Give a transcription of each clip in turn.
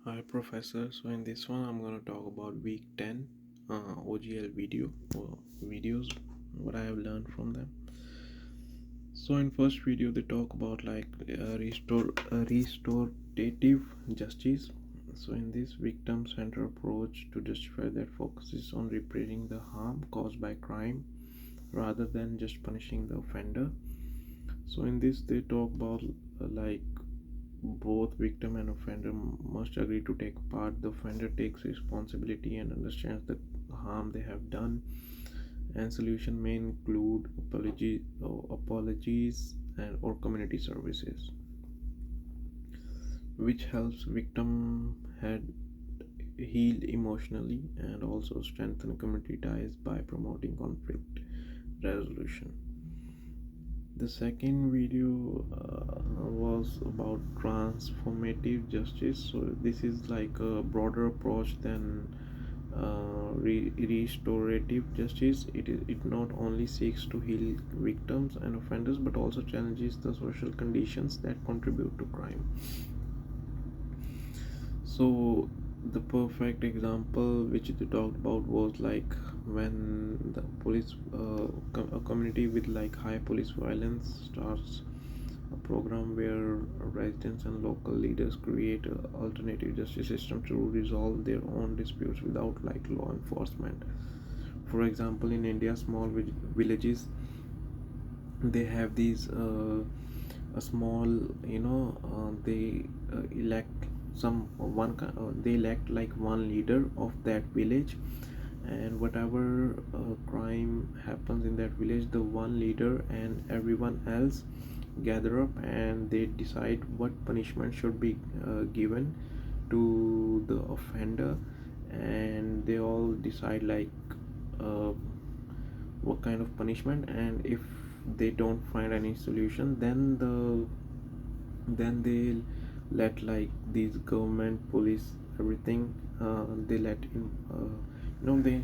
Hi Professor, so in this one I'm going to talk about week 10 OGL videos, what I have learned from them. So in first video they talk about like restorative justice. So in this victim centered approach to justify that focuses on repairing the harm caused by crime rather than just punishing the offender. So in this they talk about like both victim and offender must agree to take part. The offender takes responsibility and understands the harm they have done, and solution may include apologies or community services, which helps victim had heal emotionally and also strengthen community ties by promoting conflict resolution. The second video was about transformative justice. So this is like a broader approach than restorative justice. It not only seeks to heal victims and offenders but also challenges the social conditions that contribute to crime. So the perfect example which they talked about was like when the police a community with like high police violence starts a program where residents and local leaders create an alternative justice system to resolve their own disputes without like law enforcement. For example, in India, small villages, they have these a small, they elect they elect like one leader of that village, and whatever crime happens in that village, the one leader and everyone else gather up and they decide what punishment should be given to the offender, and they all decide like uh, what kind of punishment, and if they don't find any solution, then they let like these government police everything, they let in they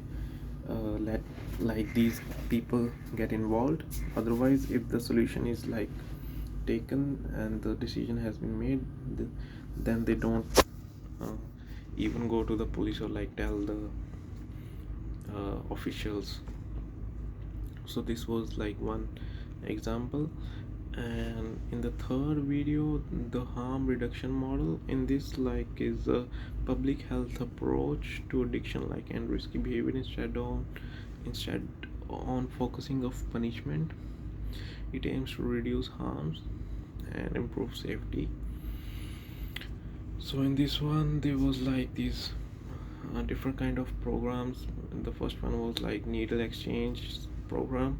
let like these people get involved. Otherwise, if the solution is like taken and the decision has been made, then they don't uh, even go to the police or like tell the officials. So this was like one example. And in the third video, the harm reduction model, in this like is a public health approach to addiction like and risky behavior. Instead on focusing of punishment, it aims to reduce harms and improve safety. So in this one there was like these different kind of programs. The first one was like needle exchange program,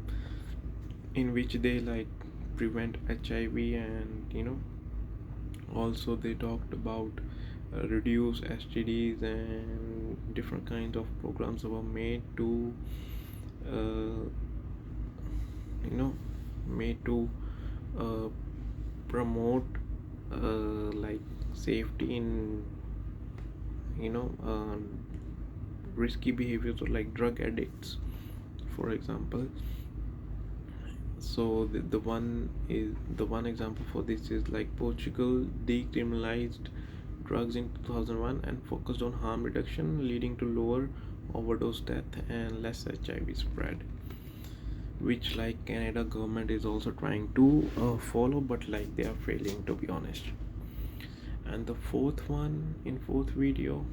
in which they like prevent HIV, and also they talked about reduce STDs, and different kinds of programs were made to uh, you know made to uh, promote like safety in you know uh, risky behaviors or like drug addicts, for example. So the one example for this is like Portugal decriminalized drugs in 2001 and focused on harm reduction, leading to lower overdose death and less HIV spread, which like Canada government is also trying to follow, but like they are failing, to be honest. And the fourth video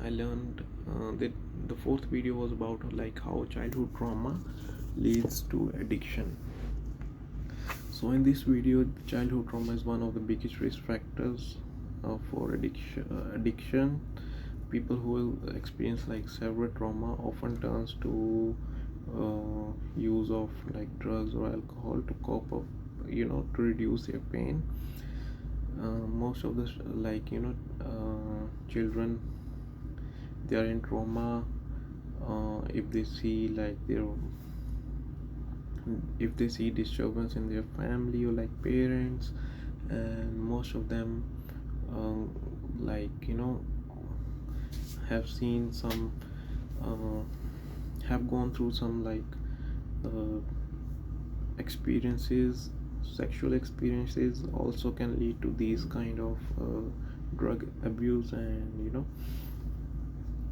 I learned that the fourth video was about like how childhood trauma leads to addiction. So in this video, childhood trauma is one of the biggest risk factors for addiction. People who will experience like severe trauma often turns to use of like drugs or alcohol to cope up, to reduce their pain. Most of the children, they are in trauma if they see like their if they see disturbance in their family or like parents, and most of them um, like have seen some have gone through some like uh, experiences. Sexual experiences also can lead to these kind of drug abuse. And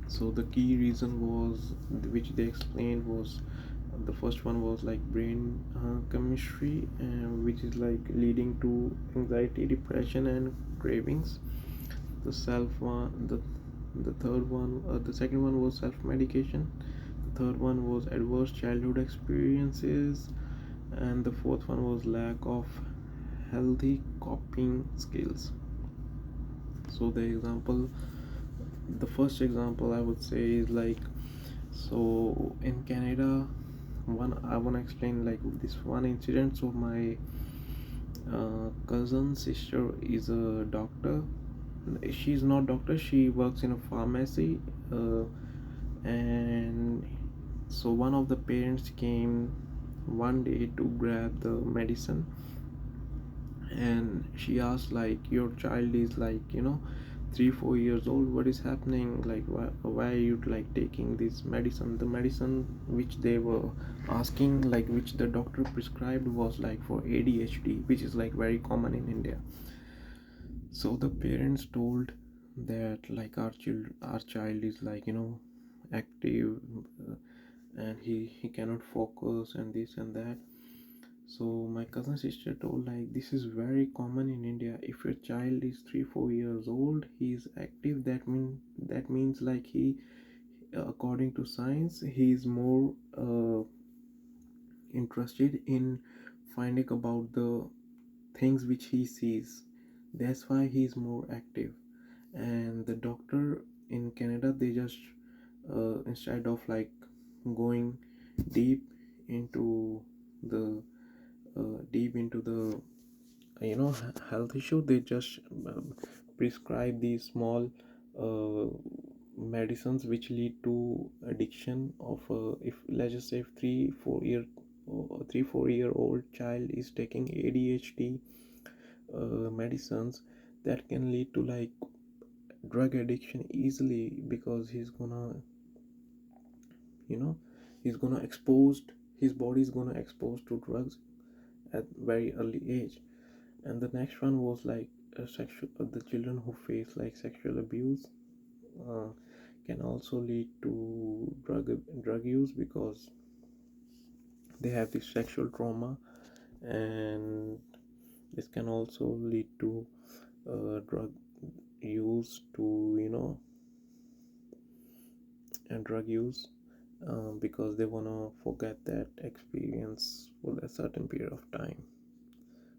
so the key reason was, which they explained, was the first one was like brain chemistry, which is like leading to anxiety, depression, and cravings. The self one the third one The second one was self medication. The third one was adverse childhood experiences, and the fourth one was lack of healthy coping skills. So the first example I would say is like, so in Canada, one I want to explain like this one incident. So my cousin sister is a doctor. She's not doctor, she works in a pharmacy. And so one of the parents came one day to grab the medicine, and she asked like, your child is like 3-4 years old, what is happening, like why are you like taking this medicine? The medicine which they were asking, like which the doctor prescribed, was like for ADHD, which is like very common in India. So the parents told that like our child is like active, uh, and he cannot focus and this and that. So my cousin sister told like, this is very common in India. If your child is 3-4 years old, he is active, that means like he, according to science, he is more interested in finding about the things which he sees. That's why he is more active. And the doctor in Canada, they just instead of like going deep into the health issue, they just prescribe these small uh, medicines which lead to addiction of, if let's just say, if 3-4 year old child is taking ADHD medicines, that can lead to like drug addiction easily, because you know he's gonna exposed his body is gonna exposed to drugs at very early age. And the next one was like the children who face like sexual abuse uh, can also lead to drug use, because they have this sexual trauma. And this can also lead to drug use to and drug use, because they want to forget that experience for a certain period of time.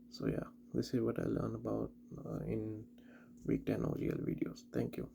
So yeah, this is what I learned about in week 10 OGL videos. Thank you.